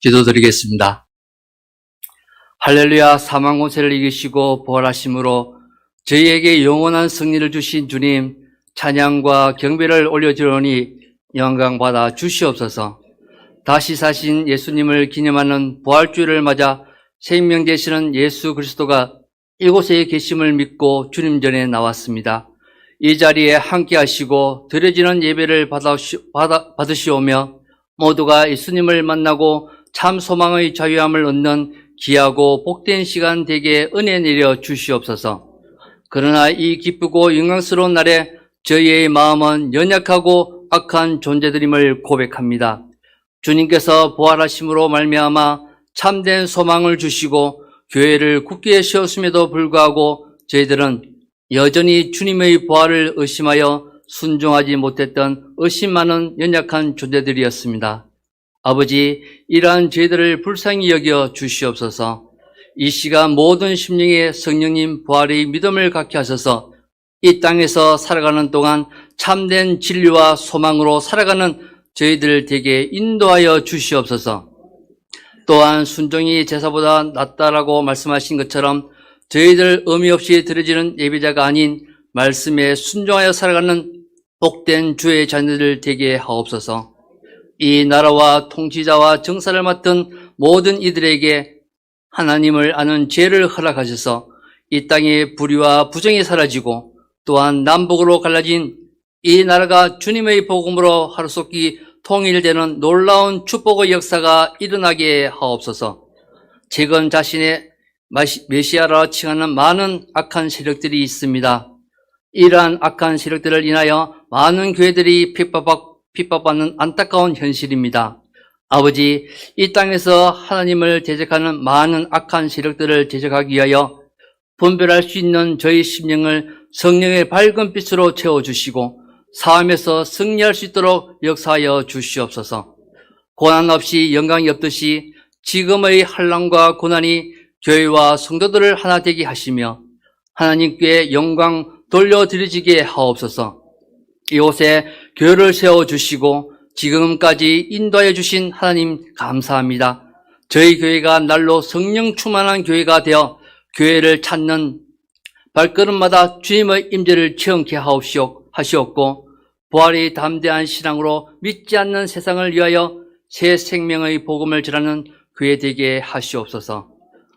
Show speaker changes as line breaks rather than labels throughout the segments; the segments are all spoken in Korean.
기도드리겠습니다. 할렐루야. 사망 권세를 이기시고 부활하심으로 저희에게 영원한 승리를 주신 주님, 찬양과 경배를 올려드리오니 영광받아 주시옵소서. 다시 사신 예수님을 기념하는 부활주일을 맞아 생명 되시는 예수 그리스도가 이곳에 계심을 믿고 주님 전에 나왔습니다. 이 자리에 함께 하시고 드려지는 예배를 받으시오며 모두가 예수님을 만나고 참 소망의 자유함을 얻는 귀하고 복된 시간 되게 은혜 내려 주시옵소서. 그러나 이 기쁘고 영광스러운 날에 저희의 마음은 연약하고 악한 존재들임을 고백합니다. 주님께서 부활하심으로 말미암아 참된 소망을 주시고 교회를 굳게 세웠음에도 불구하고 저희들은 여전히 주님의 부활을 의심하여 순종하지 못했던 의심 많은 연약한 존재들이었습니다. 아버지, 이러한 저희들을 불쌍히 여겨 주시옵소서. 이 시간 모든 심령에 성령님 부활의 믿음을 갖게 하셔서 이 땅에서 살아가는 동안 참된 진리와 소망으로 살아가는 저희들 되게 인도하여 주시옵소서. 또한 순종이 제사보다 낫다라고 말씀하신 것처럼 저희들 의미 없이 드려지는 예배자가 아닌 말씀에 순종하여 살아가는 복된 주의 자녀들 되게 하옵소서. 이 나라와 통치자와 정사를 맡은 모든 이들에게 하나님을 아는 죄를 허락하셔서 이 땅의 불의와 부정이 사라지고 또한 남북으로 갈라진 이 나라가 주님의 복음으로 하루속히 통일되는 놀라운 축복의 역사가 일어나게 하옵소서. 지금 자신의 메시아라 칭하는 많은 악한 세력들이 있습니다. 이러한 악한 세력들을 인하여 많은 교회들이 핍박받는 안타까운 현실입니다. 아버지, 이 땅에서 하나님을 대적하는 많은 악한 세력들을 대적하기 위하여 분별할 수 있는 저희 심령을 성령의 밝은 빛으로 채워주시고 삶에서 승리할 수 있도록 역사하여 주시옵소서. 고난 없이 영광이 없듯이 지금의 환난과 고난이 교회와 성도들을 하나 되게 하시며 하나님께 영광 돌려드리지게 하옵소서. 이곳에 교회를 세워주시고 지금까지 인도하여 주신 하나님 감사합니다. 저희 교회가 날로 성령 충만한 교회가 되어 교회를 찾는 발걸음마다 주님의 임재를 체험케 하시옵고 부활이 담대한 신앙으로 믿지 않는 세상을 위하여 새 생명의 복음을 전하는 교회 되게 하시옵소서.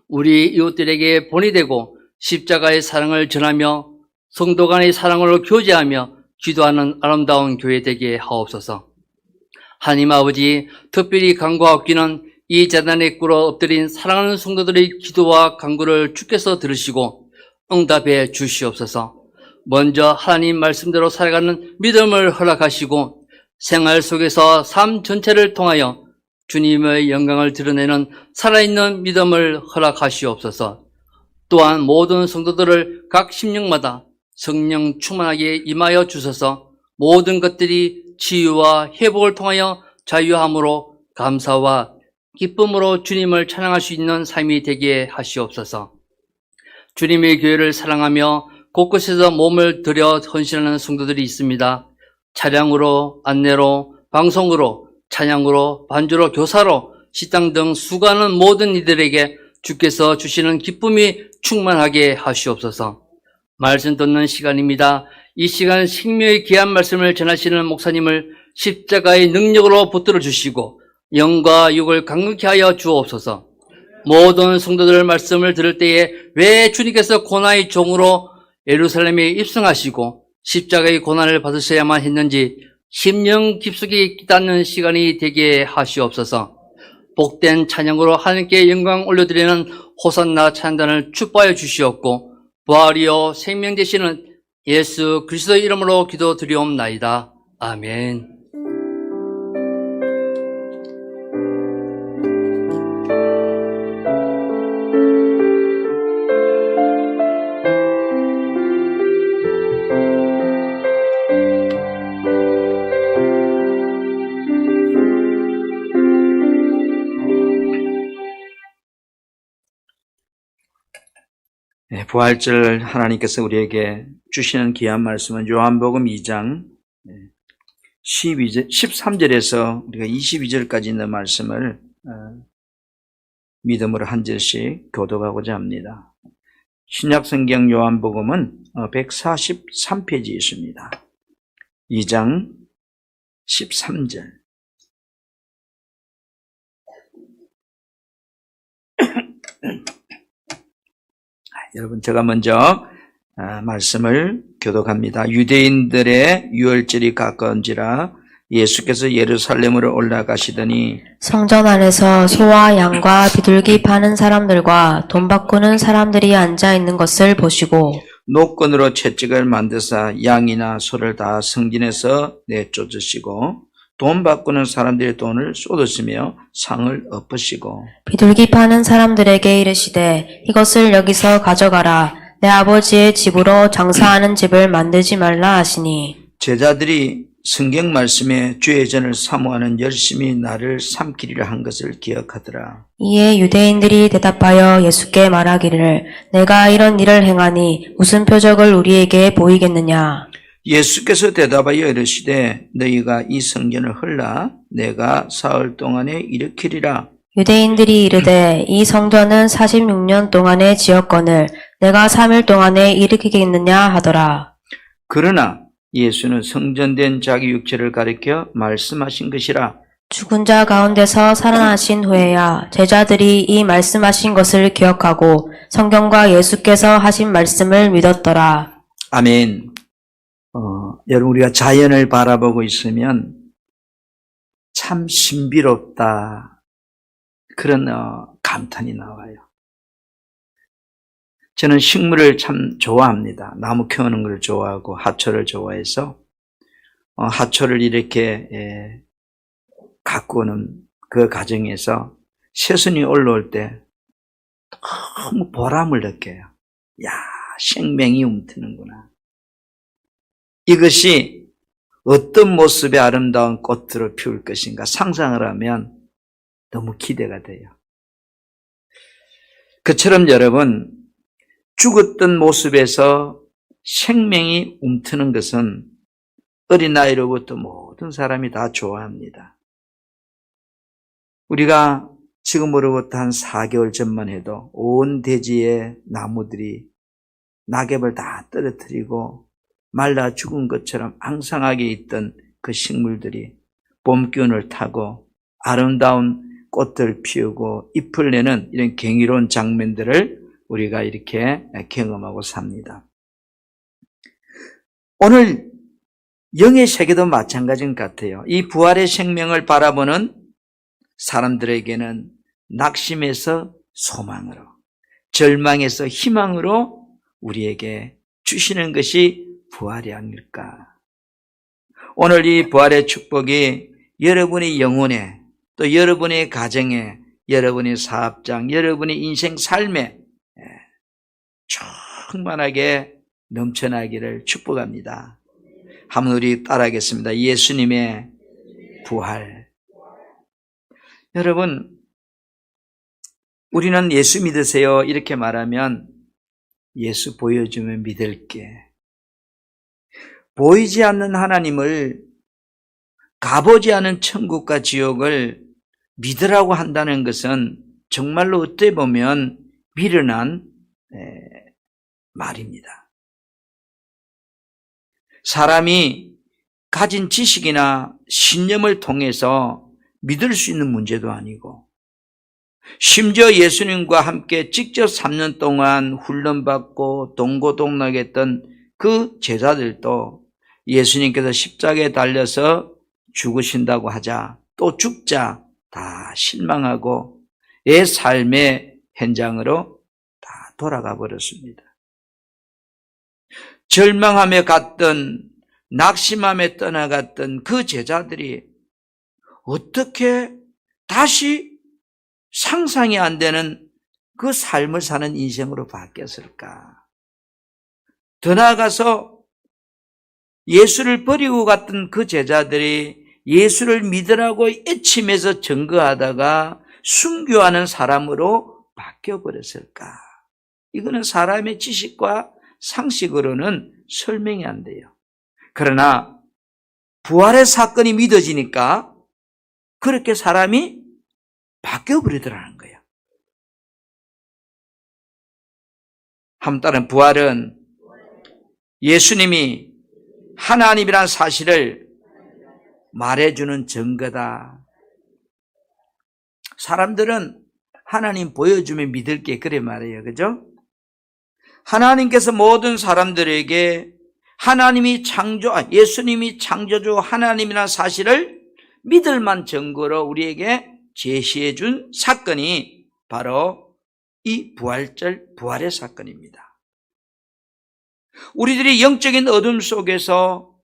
우리 이웃들에게 본이 되고 십자가의 사랑을 전하며 성도 간의 사랑으로 교제하며 기도하는 아름다운 교회 되게 하옵소서. 하나님 아버지, 특별히 간구하옵기는 이 재단에 꿇어 엎드린 사랑하는 성도들의 기도와 간구를 주께서 들으시고 응답해 주시옵소서. 먼저 하나님 말씀대로 살아가는 믿음을 허락하시고 생활 속에서 삶 전체를 통하여 주님의 영광을 드러내는 살아있는 믿음을 허락하시옵소서. 또한 모든 성도들을 각 심령마다 성령 충만하게 임하여 주셔서 모든 것들이 치유와 회복을 통하여 자유함으로 감사와 기쁨으로 주님을 찬양할 수 있는 삶이 되게 하시옵소서. 주님의 교회를 사랑하며 곳곳에서 몸을 들여 헌신하는 성도들이 있습니다. 차량으로, 안내로, 방송으로, 찬양으로, 반주로, 교사로, 식당 등 수고하는 모든 이들에게 주께서 주시는 기쁨이 충만하게 하시옵소서. 말씀 듣는 시간입니다. 이 시간 생명의 귀한 말씀을 전하시는 목사님을 십자가의 능력으로 붙들어 주시고 영과 육을 강력히 하여 주옵소서. 모든 성도들 말씀을 들을 때에 왜 주님께서 고난의 종으로 예루살렘에 입성하시고 십자가의 고난을 받으셔야만 했는지 심령 깊숙이 깨닫는 시간이 되게 하시옵소서. 복된 찬양으로 하나님께 영광 올려드리는 호산나 찬양단을 축복하여 주시옵고 부활이요 생명 되시는 예수 그리스도의 이름으로 기도드리옵나이다. 아멘.
부활절 하나님께서 우리에게 주시는 귀한 말씀은 요한복음 2장 13절에서 우리가 22절까지 있는 말씀을 믿음으로 한 절씩 교독하고자 합니다. 신약성경 요한복음은 143페이지에 있습니다. 2장 13절. 여러분, 제가 먼저 말씀을 교독합니다. 유대인들의 유월절이 가까운지라 예수께서 예루살렘으로 올라가시더니
성전 안에서 소와 양과 비둘기 파는 사람들과 돈 바꾸는 사람들이 앉아 있는 것을 보시고
노건으로 채찍을 만드사 양이나 소를 다 성전에서 내쫓으시고 돈 바꾸는 사람들의 돈을 쏟으시며 상을 엎으시고
비둘기 파는 사람들에게 이르시되 이것을 여기서 가져가라. 내 아버지의 집으로 장사하는 집을 만들지 말라 하시니
제자들이 성경 말씀에 주의 전을 사모하는 열심히 나를 삼키리라 한 것을 기억하더라.
이에 유대인들이 대답하여 예수께 말하기를 내가 이런 일을 행하니 무슨 표적을 우리에게 보이겠느냐.
예수께서 대답하여 이르시되 너희가 이 성전을 헐라 내가 사흘 동안에 일으키리라.
유대인들이 이르되 이 성전은 46년 동안에 지었거늘 내가 3일 동안에 일으키겠느냐 하더라.
그러나 예수는 성전된 자기 육체를 가리켜 말씀하신 것이라.
죽은 자 가운데서 살아나신 후에야 제자들이 이 말씀하신 것을 기억하고 성경과 예수께서 하신 말씀을 믿었더라.
아멘. 여러분, 우리가 자연을 바라보고 있으면 참 신비롭다 그런 감탄이 나와요. 저는 식물을 참 좋아합니다. 나무 키우는 걸 좋아하고 하초를 좋아해서 하초를 이렇게 가꾸는 그 과정에서 새순이 올라올 때 너무 보람을 느껴요. 야, 생명이 움트는구나. 이것이 어떤 모습의 아름다운 꽃들을 피울 것인가 상상을 하면 너무 기대가 돼요. 그처럼 여러분, 죽었던 모습에서 생명이 움트는 것은 어린아이로부터 모든 사람이 다 좋아합니다. 우리가 지금으로부터 한 4개월 전만 해도 온 대지의 나무들이 낙엽을 다 떨어뜨리고 말라 죽은 것처럼 앙상하게 있던 그 식물들이 봄 기운을 타고 아름다운 꽃들 피우고 잎을 내는 이런 경이로운 장면들을 우리가 이렇게 경험하고 삽니다. 오늘 영의 세계도 마찬가지인 것 같아요. 이 부활의 생명을 바라보는 사람들에게는 낙심에서 소망으로, 절망에서 희망으로 우리에게 주시는 것이 부활이 아닐까. 오늘 이 부활의 축복이 여러분의 영혼에, 또 여러분의 가정에, 여러분의 사업장, 여러분의 인생 삶에 충만하게 넘쳐나기를 축복합니다. 한번 우리 따라하겠습니다. 예수님의 부활. 여러분, 우리는 예수 믿으세요 이렇게 말하면 예수 보여주면 믿을게. 보이지 않는 하나님을, 가보지 않은 천국과 지옥을 믿으라고 한다는 것은 정말로 어떻게 보면 미련한 말입니다. 사람이 가진 지식이나 신념을 통해서 믿을 수 있는 문제도 아니고, 심지어 예수님과 함께 직접 3년 동안 훈련받고 동고동락했던 그 제자들도 예수님께서 십자가에 달려서 죽으신다고 하자 또 죽자 다 실망하고 내 삶의 현장으로 다 돌아가 버렸습니다. 절망하며 갔던, 낙심하며 떠나갔던 그 제자들이 어떻게 다시 상상이 안 되는 그 삶을 사는 인생으로 바뀌었을까? 더 나아가서 예수를 버리고 갔던 그 제자들이 예수를 믿으라고 애치면서 증거하다가 순교하는 사람으로 바뀌어버렸을까? 이거는 사람의 지식과 상식으로는 설명이 안 돼요. 그러나 부활의 사건이 믿어지니까 그렇게 사람이 바뀌어버리더라는 거예요. 한 다른 부활은 예수님이 하나님이라는 사실을 말해주는 증거다. 사람들은 하나님 보여주면 믿을 게 그래 말이에요. 그죠? 하나님께서 모든 사람들에게 예수님이 창조주 하나님이라는 사실을 믿을 만 증거로 우리에게 제시해 준 사건이 바로 이 부활의 사건입니다. 우리들이 영적인 어둠 속에서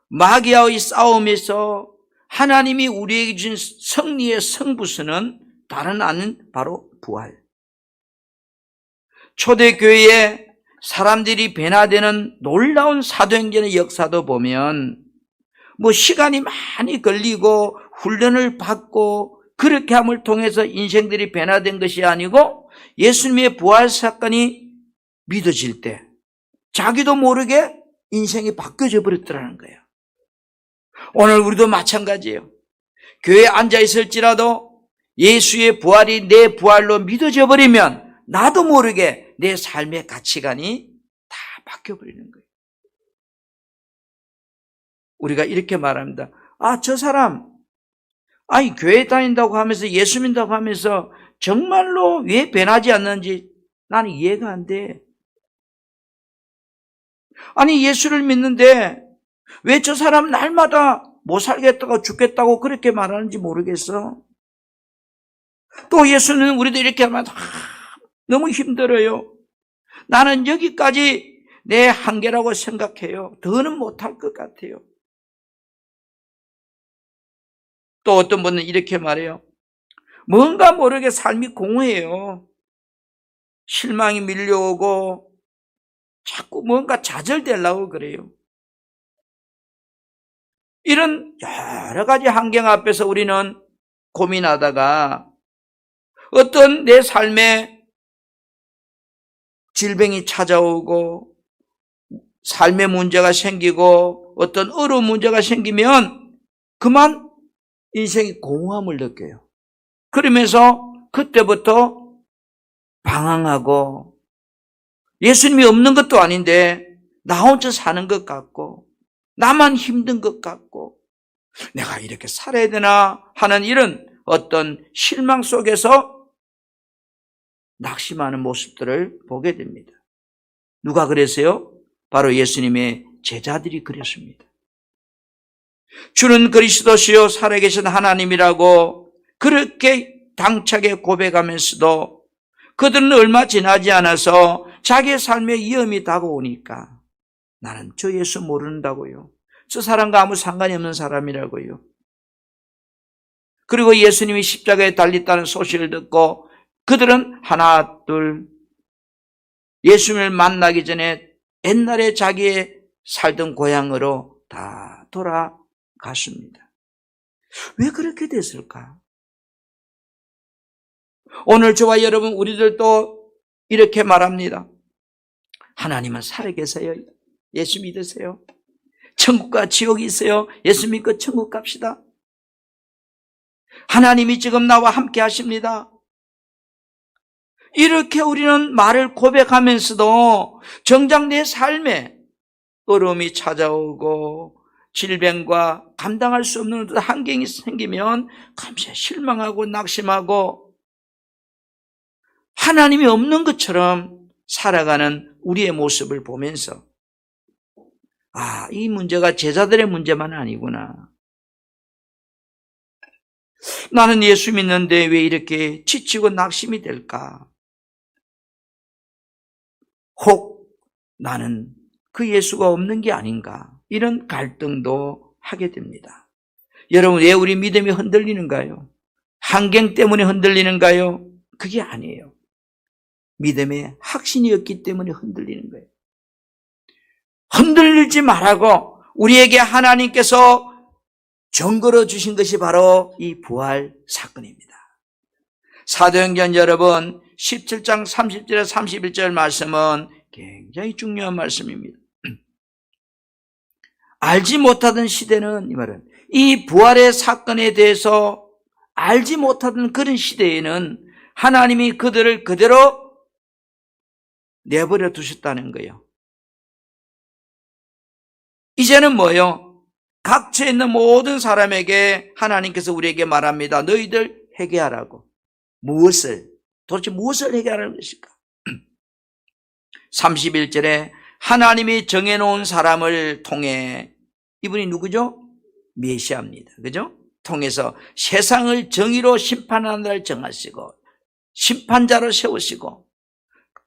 마귀와의 싸움에서 하나님이 우리에게 준 승리의 승부수는 다른 아닌 바로 부활. 초대교회에 사람들이 변화되는 놀라운 사도행전의 역사도 보면 시간이 많이 걸리고 훈련을 받고 그렇게 함을 통해서 인생들이 변화된 것이 아니고 예수님의 부활 사건이 믿어질 때 자기도 모르게 인생이 바뀌어져 버렸더라는 거예요. 오늘 우리도 마찬가지예요. 교회에 앉아 있을지라도 예수의 부활이 내 부활로 믿어져 버리면 나도 모르게 내 삶의 가치관이 다 바뀌어버리는 거예요. 우리가 이렇게 말합니다. 저 사람, 교회 다닌다고 하면서 예수 믿는다고 하면서 정말로 왜 변하지 않는지 나는 이해가 안 돼. 예수를 믿는데 왜 저 사람 날마다 못 살겠다고 죽겠다고 그렇게 말하는지 모르겠어. 또 예수는 우리도 이렇게 하면 너무 힘들어요. 나는 여기까지 내 한계라고 생각해요. 더는 못할 것 같아요. 또 어떤 분은 이렇게 말해요. 뭔가 모르게 삶이 공허해요. 실망이 밀려오고 자꾸 뭔가 좌절되려고 그래요. 이런 여러 가지 환경 앞에서 우리는 고민하다가 어떤 내 삶에 질병이 찾아오고 삶의 문제가 생기고 어떤 어려운 문제가 생기면 그만 인생이 공허함을 느껴요. 그러면서 그때부터 방황하고 예수님이 없는 것도 아닌데 나 혼자 사는 것 같고 나만 힘든 것 같고 내가 이렇게 살아야 되나 하는 이런 어떤 실망 속에서 낙심하는 모습들을 보게 됩니다. 누가 그랬어요? 바로 예수님의 제자들이 그랬습니다. 주는 그리스도시요 살아계신 하나님이라고 그렇게 당차게 고백하면서도 그들은 얼마 지나지 않아서 자기의 삶에 위험이 다가오니까 나는 저 예수 모른다고요. 저 사람과 아무 상관이 없는 사람이라고요. 그리고 예수님이 십자가에 달렸다는 소식을 듣고 그들은 하나 둘 예수님을 만나기 전에 옛날에 자기의 살던 고향으로 다 돌아갔습니다. 왜 그렇게 됐을까? 오늘 저와 여러분 우리들도 이렇게 말합니다. 하나님은 살아계세요. 예수 믿으세요. 천국과 지옥이 있어요. 예수 믿고 천국 갑시다. 하나님이 지금 나와 함께 하십니다. 이렇게 우리는 말을 고백하면서도 정작 내 삶에 어려움이 찾아오고 질병과 감당할 수 없는 환경이 생기면 감사히 실망하고 낙심하고 하나님이 없는 것처럼 살아가는 우리의 모습을 보면서 이 문제가 제자들의 문제만 아니구나. 나는 예수 믿는데 왜 이렇게 지치고 낙심이 될까? 혹 나는 그 예수가 없는 게 아닌가? 이런 갈등도 하게 됩니다. 여러분, 왜 우리 믿음이 흔들리는가요? 환경 때문에 흔들리는가요? 그게 아니에요. 믿음의 확신이 없기 때문에 흔들리는 거예요. 흔들리지 말라고 우리에게 하나님께서 정거로 주신 것이 바로 이 부활 사건입니다. 사도행전 여러분 17장 30절에 31절 말씀은 굉장히 중요한 말씀입니다. 알지 못하던 시대는 이 말은 이 부활의 사건에 대해서 알지 못하던 그런 시대에는 하나님이 그들을 그대로 내버려 두셨다는 거예요. 이제는 뭐예요? 각처에 있는 모든 사람에게 하나님께서 우리에게 말합니다. 너희들 회개하라고. 도대체 무엇을 회개하라는 것일까? 31절에 하나님이 정해놓은 사람을 통해, 이분이 누구죠? 메시아입니다. 그죠? 통해서 세상을 정의로 심판하는 날 정하시고 심판자로 세우시고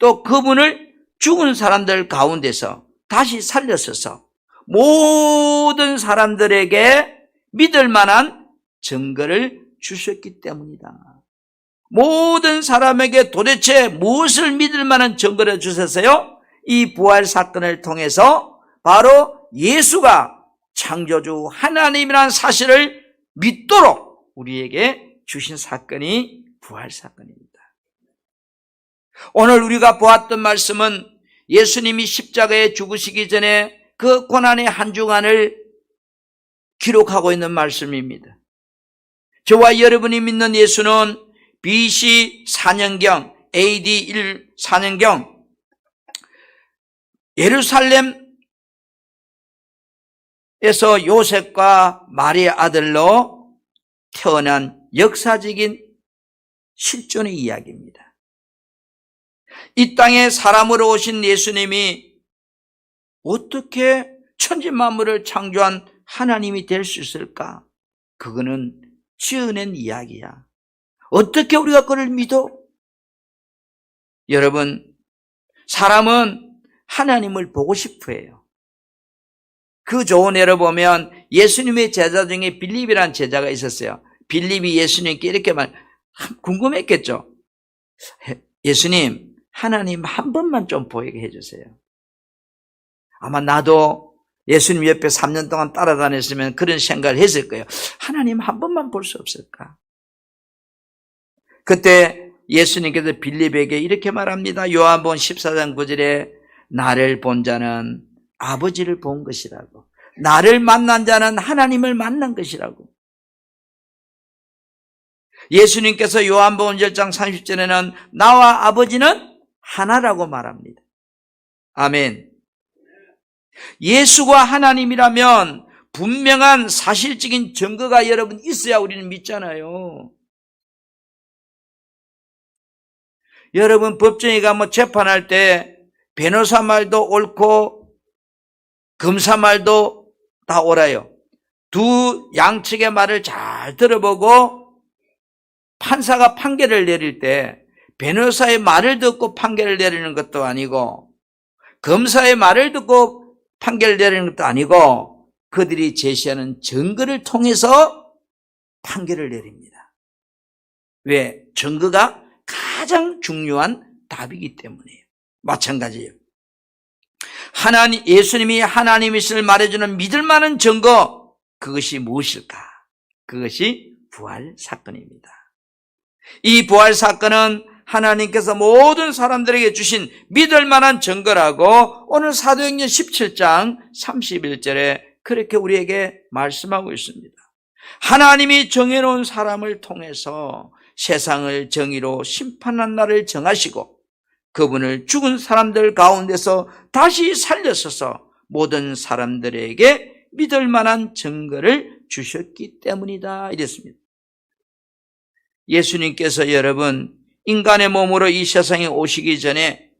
또 그분을 죽은 사람들 가운데서 다시 살려서서 모든 사람들에게 믿을 만한 증거를 주셨기 때문이다. 모든 사람에게 도대체 무엇을 믿을 만한 증거를 주셨어요? 이 부활 사건을 통해서 바로 예수가 창조주 하나님이라는 사실을 믿도록 우리에게 주신 사건이 부활 사건입니다. 오늘 우리가 보았던 말씀은 예수님이 십자가에 죽으시기 전에 그 고난의 한 주간을 기록하고 있는 말씀입니다. 저와 여러분이 믿는 예수는 BC 4년경, AD 4년경 예루살렘에서 요셉과 마리아 아들로 태어난 역사적인 실존의 이야기입니다. 이 땅에 사람으로 오신 예수님이 어떻게 천지만물을 창조한 하나님이 될 수 있을까? 그거는 지어낸 이야기야. 어떻게 우리가 그걸 믿어? 여러분, 사람은 하나님을 보고 싶어 해요. 그 좋은 예를 보면 예수님의 제자 중에 빌립이라는 제자가 있었어요. 빌립이 예수님께 이렇게 궁금했겠죠. 예수님, 하나님 한 번만 좀 보이게 해주세요. 아마 나도 예수님 옆에 3년 동안 따라다녔으면 그런 생각을 했을 거예요. 하나님 한 번만 볼 수 없을까? 그때 예수님께서 빌립에게 이렇게 말합니다. 요한복음 14장 9절에 나를 본 자는 아버지를 본 것이라고, 나를 만난 자는 하나님을 만난 것이라고. 예수님께서 요한복음 10장 30절에는 나와 아버지는 하나라고 말합니다. 아멘. 예수가 하나님이라면 분명한 사실적인 증거가 여러분 있어야 우리는 믿잖아요. 여러분 법정에 가면 재판할 때 변호사 말도 옳고 검사 말도 다 옳아요. 두 양측의 말을 잘 들어보고 판사가 판결을 내릴 때 변호사의 말을 듣고 판결을 내리는 것도 아니고 검사의 말을 듣고 판결을 내리는 것도 아니고 그들이 제시하는 증거를 통해서 판결을 내립니다. 왜? 증거가 가장 중요한 답이기 때문이에요. 마찬가지예요. 예수님이 하나님이심을 말해주는 믿을 만한 증거, 그것이 무엇일까? 그것이 부활 사건입니다. 이 부활 사건은 하나님께서 모든 사람들에게 주신 믿을 만한 증거라고 오늘 사도행전 17장 31절에 그렇게 우리에게 말씀하고 있습니다. 하나님이 정해놓은 사람을 통해서 세상을 정의로 심판한 날을 정하시고 그분을 죽은 사람들 가운데서 다시 살려서서 모든 사람들에게 믿을 만한 증거를 주셨기 때문이다 이랬습니다. 예수님께서 여러분 인간의 몸으로 이 세상에 오시기 전에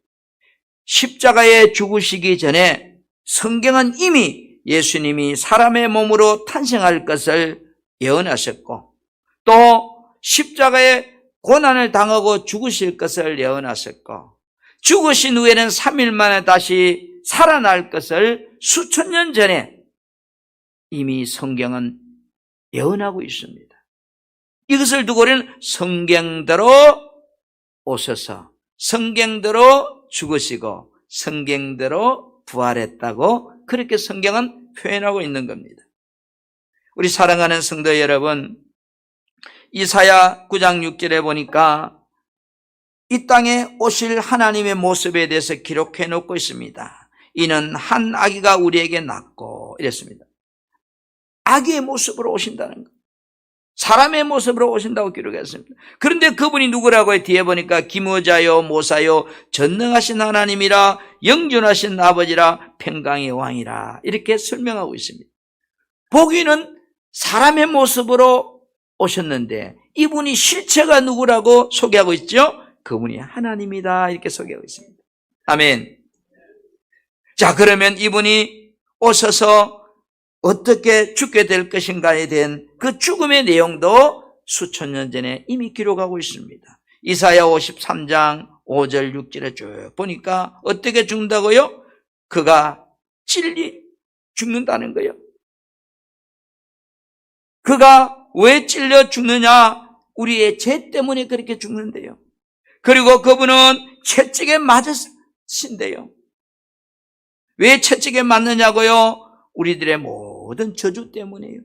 십자가에 죽으시기 전에 성경은 이미 예수님이 사람의 몸으로 탄생할 것을 예언하셨고 또 십자가에 고난을 당하고 죽으실 것을 예언하셨고 죽으신 후에는 3일 만에 다시 살아날 것을 수천 년 전에 이미 성경은 예언하고 있습니다. 이것을 두고 우리는 성경대로 오셔서 성경대로 죽으시고 성경대로 부활했다고 그렇게 성경은 표현하고 있는 겁니다. 우리 사랑하는 성도 여러분, 이사야 9장 6절에 보니까 이 땅에 오실 하나님의 모습에 대해서 기록해 놓고 있습니다. 이는 한 아기가 우리에게 낳고 이랬습니다. 아기의 모습으로 오신다는 것. 사람의 모습으로 오신다고 기록했습니다. 그런데 그분이 누구라고요? 뒤에 보니까 기무자요 모사요 전능하신 하나님이라 영존하신 아버지라 평강의 왕이라 이렇게 설명하고 있습니다. 보기는 사람의 모습으로 오셨는데 이분이 실체가 누구라고 소개하고 있죠? 그분이 하나님이다 이렇게 소개하고 있습니다. 아멘. 자, 그러면 이분이 오셔서 어떻게 죽게 될 것인가에 대한 그 죽음의 내용도 수천 년 전에 이미 기록하고 있습니다. 이사야 53장 5절 6절에 쭉 보니까 어떻게 죽는다고요? 그가 죽는다는 거예요. 그가 왜 찔려 죽느냐? 우리의 죄 때문에 그렇게 죽는데요. 그리고 그분은 채찍에 맞으신대요. 왜 채찍에 맞느냐고요? 우리들의 모든 저주 때문이에요.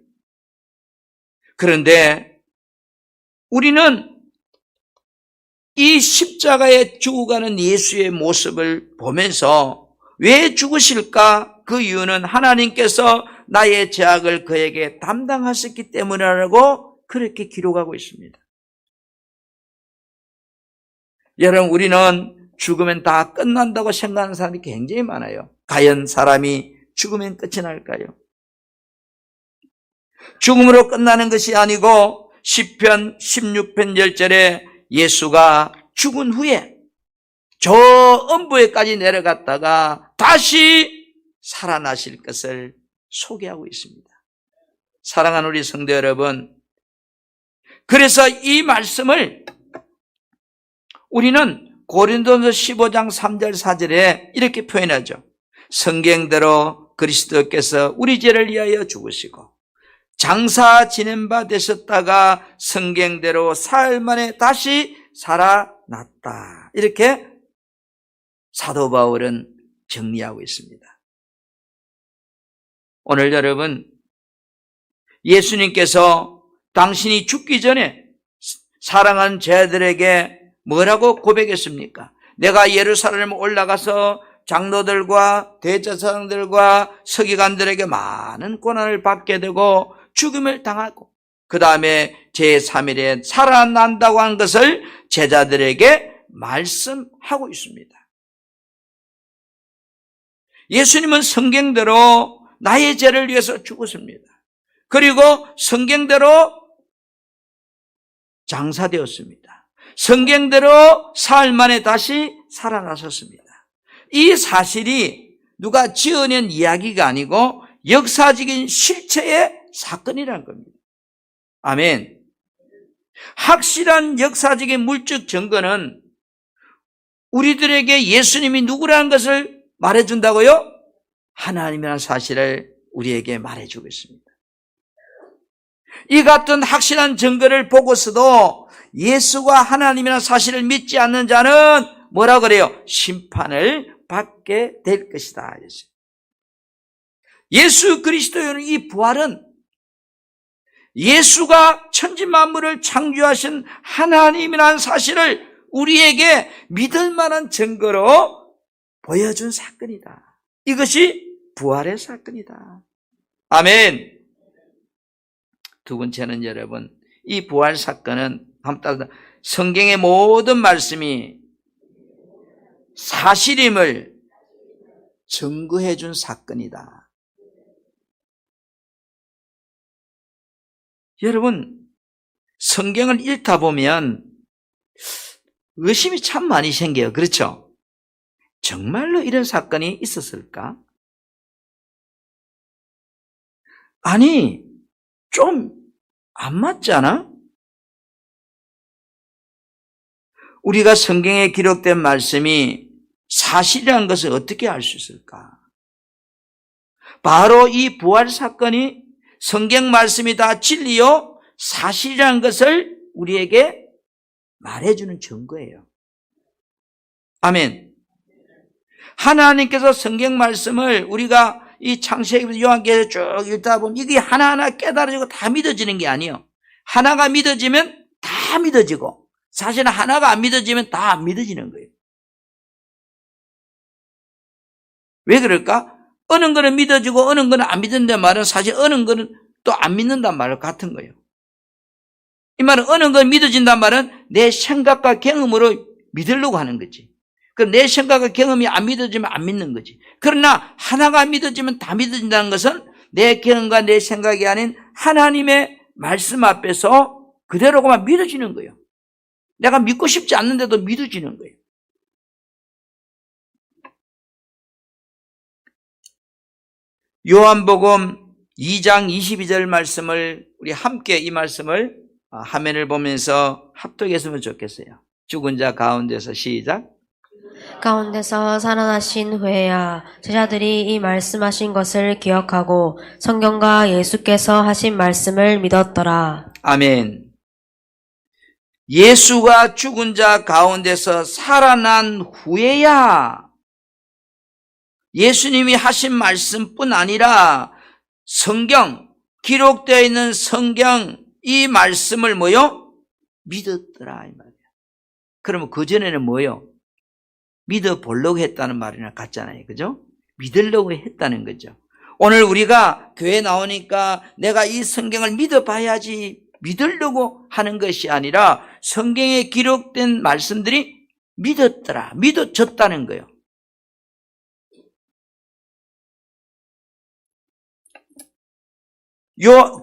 그런데 우리는 이 십자가에 죽어가는 예수의 모습을 보면서 왜 죽으실까? 그 이유는 하나님께서 나의 죄악을 그에게 담당하셨기 때문이라고 그렇게 기록하고 있습니다. 여러분, 우리는 죽으면 다 끝난다고 생각하는 사람이 굉장히 많아요. 과연 사람이 죽으면 끝이 날까요? 죽음으로 끝나는 것이 아니고 시편 16편 10절에 예수가 죽은 후에 저 음부에까지 내려갔다가 다시 살아나실 것을 소개하고 있습니다. 사랑하는 우리 성도 여러분, 그래서 이 말씀을 우리는 고린도서 15장 3절 4절에 이렇게 표현하죠. 성경대로 그리스도께서 우리 죄를 위하여 죽으시고 장사 지낸 바 되셨다가 성경대로 사흘 만에 다시 살아났다. 이렇게 사도 바울은 정리하고 있습니다. 오늘 여러분, 예수님께서 당신이 죽기 전에 사랑하는 제자들에게 뭐라고 고백했습니까? 내가 예루살렘에 올라가서 장로들과 대제사장들과 서기관들에게 많은 고난을 받게 되고 죽음을 당하고 그 다음에 제3일에 살아난다고 한 것을 제자들에게 말씀하고 있습니다. 예수님은 성경대로 나의 죄를 위해서 죽었습니다. 그리고 성경대로 장사되었습니다. 성경대로 사흘 만에 다시 살아나셨습니다. 이 사실이 누가 지어낸 이야기가 아니고 역사적인 실체의 사건이라는 겁니다. 아멘. 확실한 역사적인 물적 증거는 우리들에게 예수님이 누구라는 것을 말해준다고요? 하나님이라는 사실을 우리에게 말해주고 있습니다. 이 같은 확실한 증거를 보고서도 예수가 하나님이라는 사실을 믿지 않는 자는 뭐라 그래요? 심판을 받게 될 것이다. 예수 그리스도의 이 부활은 예수가 천지 만물을 창조하신 하나님이라는 사실을 우리에게 믿을 만한 증거로 보여준 사건이다. 이것이 부활의 사건이다. 아멘. 두 번째는 여러분, 이 부활 사건은 성경의 모든 말씀이 사실임을 증거해 준 사건이다. 여러분, 성경을 읽다 보면 의심이 참 많이 생겨요. 그렇죠? 정말로 이런 사건이 있었을까? 아니, 좀 안 맞잖아? 우리가 성경에 기록된 말씀이 사실이라는 것을 어떻게 알 수 있을까? 바로 이 부활 사건이 성경 말씀이 다 진리요 사실이라는 것을 우리에게 말해주는 증거예요. 아멘. 하나님께서 성경 말씀을 우리가 이 창세기부터 요한계시록 쭉 읽다 보면 이게 하나하나 깨달아지고 다 믿어지는 게 아니에요. 하나가 믿어지면 다 믿어지고 사실은 하나가 안 믿어지면 다 안 믿어지는 거예요. 왜 그럴까? 어느 거는 믿어지고 어느 거는 안 믿는다는 말은 사실 어느 거는 또 안 믿는다는 말과 같은 거예요. 이 말은 어느 걸 믿어진단 말은 내 생각과 경험으로 믿으려고 하는 거지. 그럼 내 생각과 경험이 안 믿어지면 안 믿는 거지. 그러나 하나가 믿어지면 다 믿어진다는 것은 내 경험과 내 생각이 아닌 하나님의 말씀 앞에서 그대로만 믿어지는 거예요. 내가 믿고 싶지 않는데도 믿어지는 거예요. 요한복음 2장 22절 말씀을 우리 함께 이 말씀을 화면을 보면서 합독했으면 좋겠어요. 죽은 자 가운데서 시작.
가운데서 살아나신 후에야 제자들이 이 말씀하신 것을 기억하고 성경과 예수께서 하신 말씀을 믿었더라.
아멘. 예수가 죽은 자 가운데서 살아난 후에야 예수님이 하신 말씀뿐 아니라 성경, 기록되어 있는 성경 이 말씀을 뭐요? 믿었더라 이 말이야. 그러면 그전에는 뭐요? 믿어보려고 했다는 말이나 같잖아요. 그죠? 믿으려고 했다는 거죠. 오늘 우리가 교회 나오니까 내가 이 성경을 믿어봐야지 믿으려고 하는 것이 아니라 성경에 기록된 말씀들이 믿었더라, 믿어졌다는 거예요.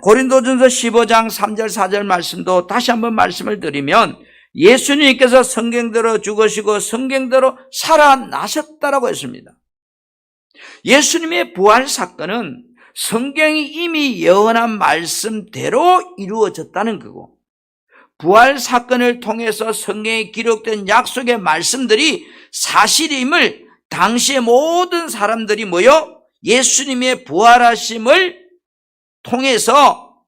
고린도전서 15장 3절 4절 말씀도 다시 한번 말씀을 드리면 예수님께서 성경대로 죽으시고 성경대로 살아나셨다라고 했습니다. 예수님의 부활 사건은 성경이 이미 예언한 말씀대로 이루어졌다는 거고, 부활 사건을 통해서 성경에 기록된 약속의 말씀들이 사실임을 당시의 모든 사람들이 모여 예수님의 부활하심을 통해서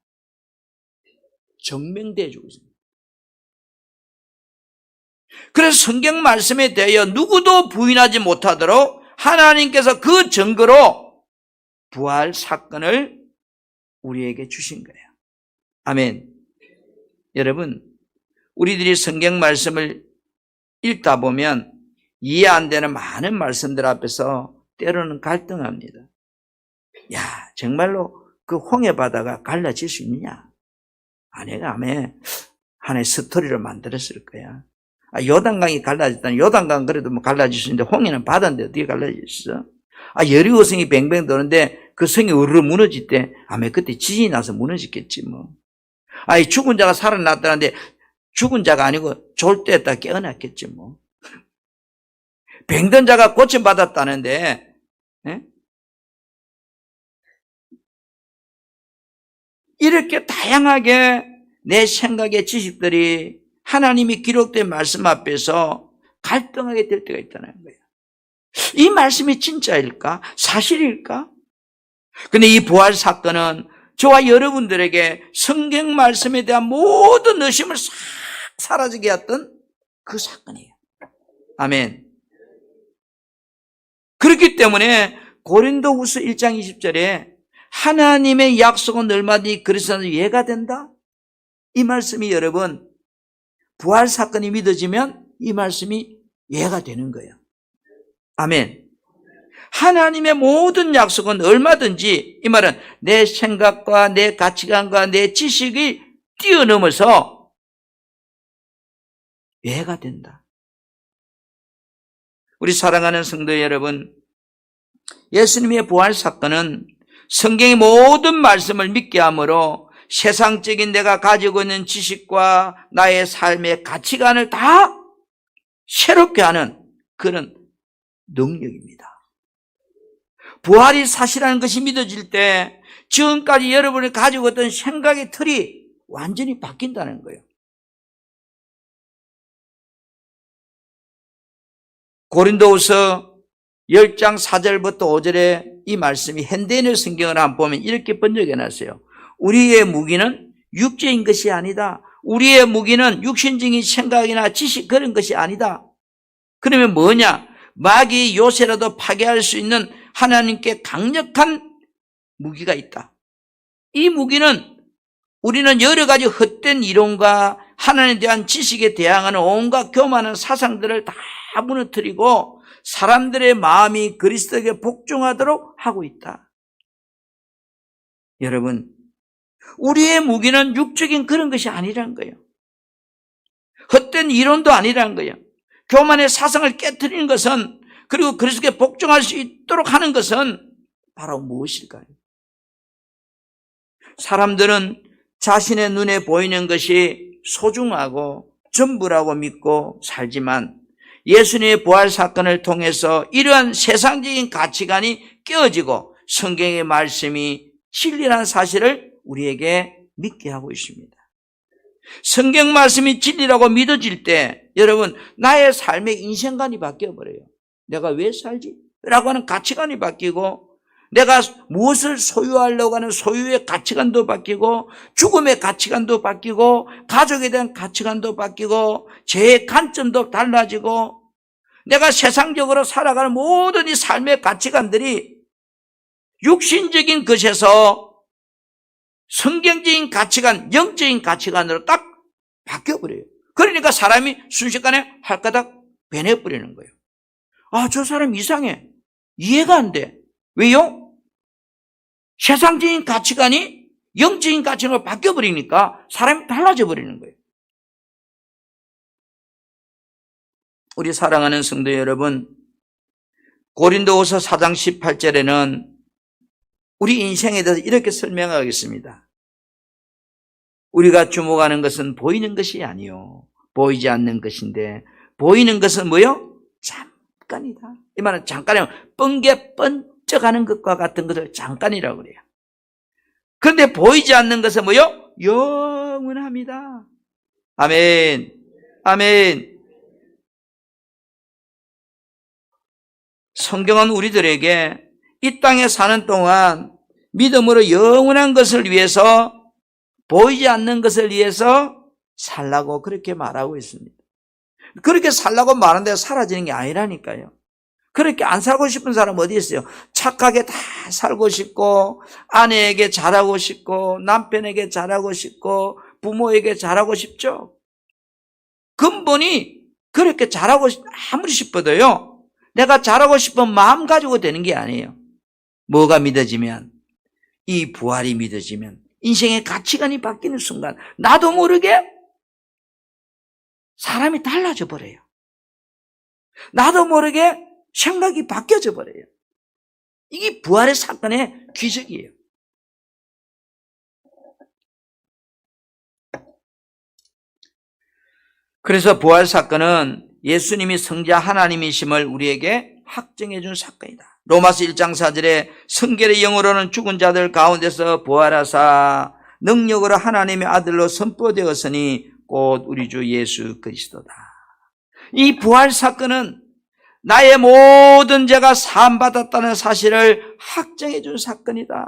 증명되어 주고 있습니다. 그래서 성경 말씀에 대하여 누구도 부인하지 못하도록 하나님께서 그 증거로 부활 사건을 우리에게 주신 거예요. 아멘. 여러분, 우리들이 성경 말씀을 읽다 보면 이해 안 되는 많은 말씀들 앞에서 때로는 갈등합니다. 야, 정말로 그 홍해 바다가 갈라질 수 있느냐? 아내가 하나의 스토리를 만들었을 거야. 요단강이 갈라졌다니, 요단강 그래도 뭐 갈라질 수 있는데 홍해는 바다인데 어떻게 갈라질 수 있어? 여리고성이 뱅뱅 도는데 그 성이 으르르 무너질 때 그때 지진이 나서 무너졌겠지 뭐. 죽은 자가 살아났다는데 죽은 자가 아니고 졸 때에다 깨어났겠지 뭐. 병든 자가 고침받았다는데 이렇게 다양하게 내 생각의 지식들이 하나님이 기록된 말씀 앞에서 갈등하게 될 때가 있다는 거예요. 이 말씀이 진짜일까? 사실일까? 근데 이 부활 사건은 저와 여러분들에게 성경 말씀에 대한 모든 의심을 싹 사라지게 했던 그 사건이에요. 아멘. 그렇기 때문에 고린도후서 1장 20절에 하나님의 약속은 얼마든지 그리스도는 예가 된다? 이 말씀이 여러분, 부활 사건이 믿어지면 이 말씀이 예가 되는 거예요. 아멘. 하나님의 모든 약속은 얼마든지, 이 말은 내 생각과 내 가치관과 내 지식이 뛰어넘어서 예가 된다. 우리 사랑하는 성도 여러분, 예수님의 부활 사건은 성경의 모든 말씀을 믿게 하므로 세상적인 내가 가지고 있는 지식과 나의 삶의 가치관을 다 새롭게 하는 그런 능력입니다. 부활이 사실이라는 것이 믿어질 때 지금까지 여러분이 가지고 있던 생각의 틀이 완전히 바뀐다는 거예요. 고린도후서 10장 4절부터 5절에 이 말씀이 현대인의 성경을 한번 보면 이렇게 번역해 놨어요. 우리의 무기는 육체인 것이 아니다. 우리의 무기는 육신적인 생각이나 지식 그런 것이 아니다. 그러면 뭐냐? 마귀 요새라도 파괴할 수 있는 하나님께 강력한 무기가 있다. 이 무기는 우리는 여러 가지 헛된 이론과 하나님에 대한 지식에 대항하는 온갖 교만한 사상들을 다 무너뜨리고 사람들의 마음이 그리스도에게 복종하도록 하고 있다. 여러분, 우리의 무기는 육적인 그런 것이 아니라는 거예요. 헛된 이론도 아니라는 거예요. 교만의 사상을 깨트리는 것은, 그리고 그리스도께 복종할 수 있도록 하는 것은 바로 무엇일까요? 사람들은 자신의 눈에 보이는 것이 소중하고 전부라고 믿고 살지만 예수님의 부활 사건을 통해서 이러한 세상적인 가치관이 깨어지고 성경의 말씀이 진리라는 사실을 우리에게 믿게 하고 있습니다. 성경 말씀이 진리라고 믿어질 때 여러분, 나의 삶의 인생관이 바뀌어버려요. 내가 왜 살지? 라고 하는 가치관이 바뀌고, 내가 무엇을 소유하려고 하는 소유의 가치관도 바뀌고, 죽음의 가치관도 바뀌고, 가족에 대한 가치관도 바뀌고, 제 관점도 달라지고, 내가 세상적으로 살아가는 모든 이 삶의 가치관들이 육신적인 것에서 성경적인 가치관, 영적인 가치관으로 딱 바뀌어버려요. 그러니까 사람이 순식간에 할까닥 변해버리는 거예요. 아, 저 사람 이상해. 이해가 안 돼. 왜요? 세상적인 가치관이 영적인 가치관으로 바뀌어버리니까 사람이 달라져 버리는 거예요. 우리 사랑하는 성도 여러분, 고린도후서 4장 18절에는 우리 인생에 대해서 이렇게 설명하겠습니다. 우리가 주목하는 것은 보이는 것이 아니요, 보이지 않는 것인데, 보이는 것은 뭐요? 잠깐이다. 이 말은 잠깐이면 뻥게 번쩍하는 것과 같은 것을 잠깐이라고 그래요. 그런데 보이지 않는 것은 뭐요? 영원합니다. 아멘. 아멘. 성경은 우리들에게 이 땅에 사는 동안 믿음으로 영원한 것을 위해서, 보이지 않는 것을 위해서 살라고 그렇게 말하고 있습니다. 그렇게 살라고 말하는데 사라지는 게 아니라니까요. 그렇게 안 살고 싶은 사람 어디 있어요? 착하게 다 살고 싶고, 아내에게 잘하고 싶고, 남편에게 잘하고 싶고, 부모에게 잘하고 싶죠. 근본이 그렇게 잘하고 아무리 싶어도요, 내가 잘하고 싶은 마음 가지고 되는 게 아니에요. 뭐가 믿어지면, 이 부활이 믿어지면 인생의 가치관이 바뀌는 순간 나도 모르게 사람이 달라져 버려요. 나도 모르게 생각이 바뀌어져 버려요. 이게 부활의 사건의 기적이에요. 그래서 부활 사건은 예수님이 성자 하나님이심을 우리에게 확증해 준 사건이다. 로마서 1장 4절에 성결의 영으로는 죽은 자들 가운데서 부활하사 능력으로 하나님의 아들로 선포되었으니 곧 우리 주 예수 그리스도다. 이 부활 사건은 나의 모든 죄가 사함받았다는 사실을 확정해 준 사건이다.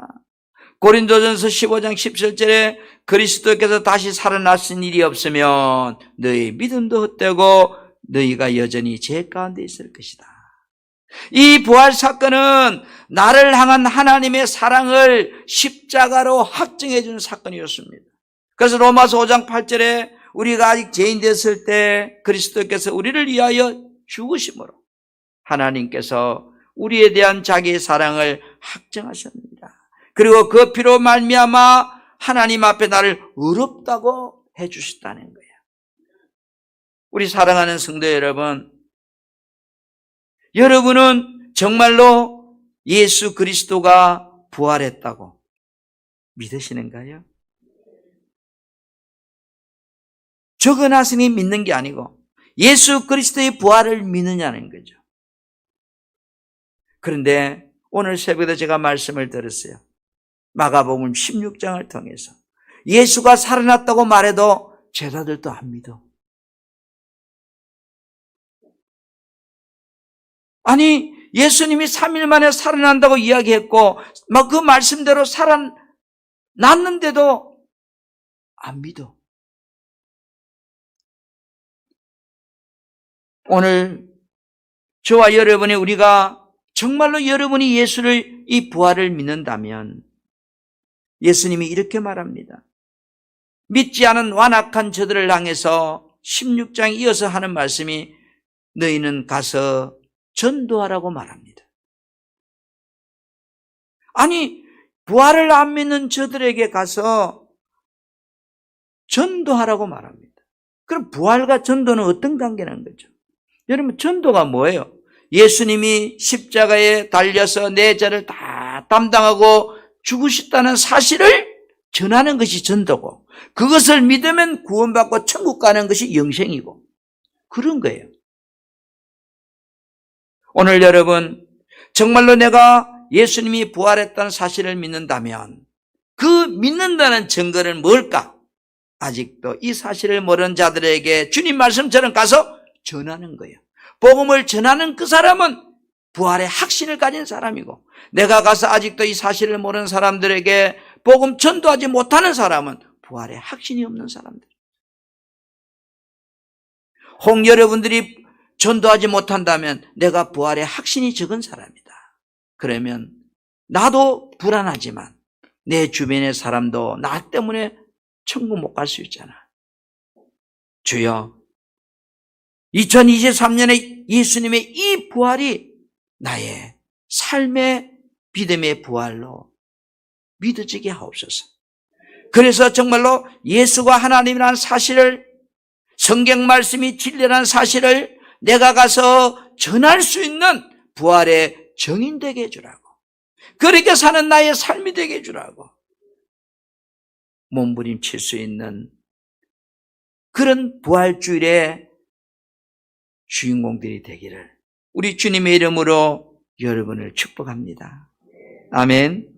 고린도전서 15장 17절에 그리스도께서 다시 살아나신 일이 없으면 너희 믿음도 헛되고 너희가 여전히 죄 가운데 있을 것이다. 이 부활 사건은 나를 향한 하나님의 사랑을 십자가로 확증해 준 사건이었습니다. 그래서 로마서 5장 8절에 우리가 아직 죄인 됐을 때 그리스도께서 우리를 위하여 죽으심으로 하나님께서 우리에 대한 자기의 사랑을 확증하셨습니다. 그리고 그 피로 말미암아 하나님 앞에 나를 의롭다고 해주셨다는 거예요. 우리 사랑하는 성도 여러분, 여러분은 정말로 예수 그리스도가 부활했다고 믿으시는가요? 적어놨으니 믿는 게 아니고 예수 그리스도의 부활을 믿느냐는 거죠. 그런데 오늘 새벽에 제가 말씀을 들었어요. 마가복음 16장을 통해서 예수가 살아났다고 말해도 제자들도 안 믿어. 아니, 예수님이 3일 만에 살아난다고 이야기했고 막 그 말씀대로 살아났는데도 안 믿어. 오늘 저와 여러분이 우리가 정말로 여러분이 예수를 이 부활을 믿는다면 예수님이 이렇게 말합니다. 믿지 않은 완악한 저들을 향해서 16장 이어서 하는 말씀이 너희는 가서 전도하라고 말합니다. 아니, 부활을 안 믿는 저들에게 가서 전도하라고 말합니다. 그럼 부활과 전도는 어떤 관계라는 거죠? 여러분, 전도가 뭐예요? 예수님이 십자가에 달려서 내 죄를 다 담당하고 죽으셨다는 사실을 전하는 것이 전도고, 그것을 믿으면 구원받고 천국 가는 것이 영생이고, 그런 거예요. 오늘 여러분, 정말로 내가 예수님이 부활했다는 사실을 믿는다면 그 믿는다는 증거는 뭘까? 아직도 이 사실을 모르는 자들에게 주님 말씀처럼 가서 전하는 거예요. 복음을 전하는 그 사람은 부활의 확신을 가진 사람이고, 내가 가서 아직도 이 사실을 모르는 사람들에게 복음 전도하지 못하는 사람은 부활의 확신이 없는 사람들. 혹 여러분들이 전도하지 못한다면 내가 부활의 확신이 적은 사람이다. 그러면 나도 불안하지만 내 주변의 사람도 나 때문에 천국 못 갈 수 있잖아. 주여, 2023년에 예수님의 이 부활이 나의 삶의 믿음의 부활로 믿어지게 하옵소서. 그래서 정말로 예수가 하나님이라는 사실을, 성경 말씀이 진리라는 사실을 내가 가서 전할 수 있는 부활의 정인 되게 해주라고, 그렇게 사는 나의 삶이 되게 해주라고, 몸부림칠 수 있는 그런 부활주일의 주인공들이 되기를 우리 주님의 이름으로 여러분을 축복합니다. 아멘.